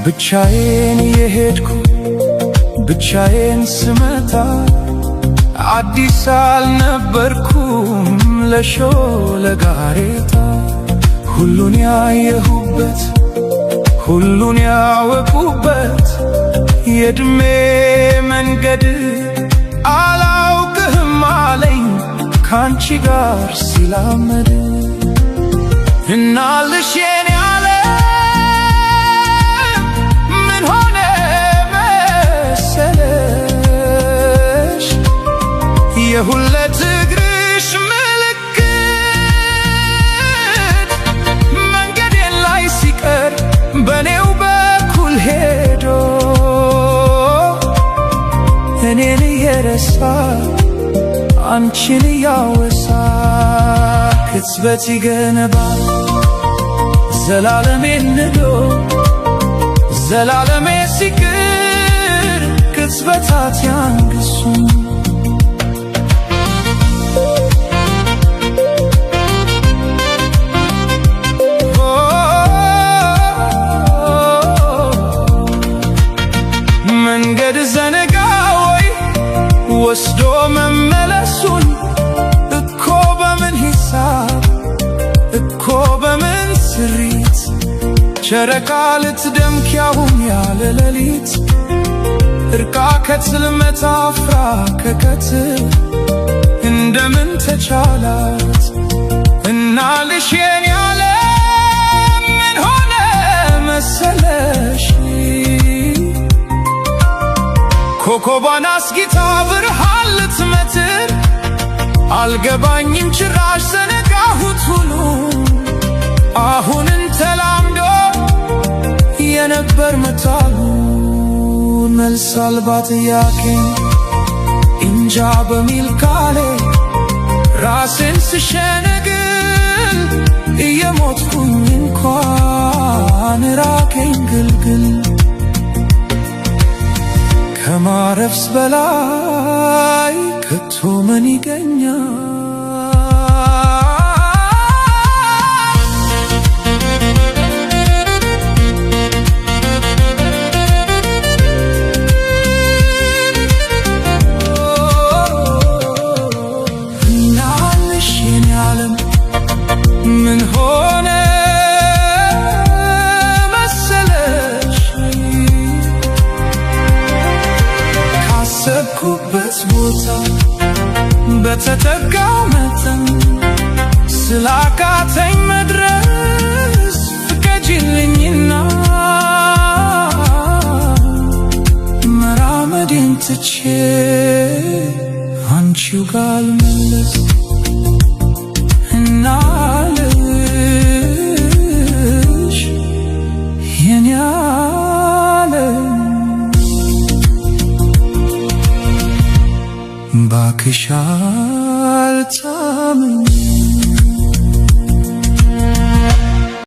ብቻዬን የሄድኩ ብቻዬን ስመጣ አዲስ አልነበርኩም ለሾለጋሬታ ሁሉን ያየሁበት ሁሉን ያወቁበት የእድሜ መንገድ አላውቅህም አለኝ ካንቺ ጋር ሲላመድ እናልሽ የኔ ዓለም ምን ሆነ መሰለሽ የሁለት እግርሽ ምልክት መንገዴን ላይ ሲቀር በኔው በኩል ሄዶ እኔን እየረሳ አንቺን እያወሳ ቅጽበት ይገነባል ዘላለሜን ንዶ ዘላለሜ ሲቅር ቅጽበታት ያንግሱኝ መንገድ ዘነጋ ወይ ወስዶ መመለሱን እኮ በምን ሂሳብ እኮ በምን ስሪት ጨረቃ ልትደምቅ ያሁን ያለ ሌሊት እርቃ ከጽልመት አፍራ ከቀትር እንደምን ተቻላት እናልሽ የኔ ዓለም ምን ሆነ መሰለሽ ኮከቧን አስጊታ ብርሃን ልትመትር አልገባኝም ጭራሽ ዘነጋሁት ሁሉ አሁንን ተላምዶ የነበር መታሉ መልስ አልባ ጥያቄ እንጃ በሚል ቃሌ ራሴን ስሸነግል እየሞትኩኝ እንኳን ራቀኝ ግልግል ከማረፍስ በላይ ከቶ ምን ይገኛል? እናልሽ የኔ ዓለም ምን ሆነ ካሰብኩበት ቦታ በተጠጋው መጠን ስላቃተኝ መድረስ ፍቀጂልኝና መራመዴን ትቼ አንቺው ጋር ልመለስ እናልሽ የኔ ዓለም ባክሽ አልታምኝ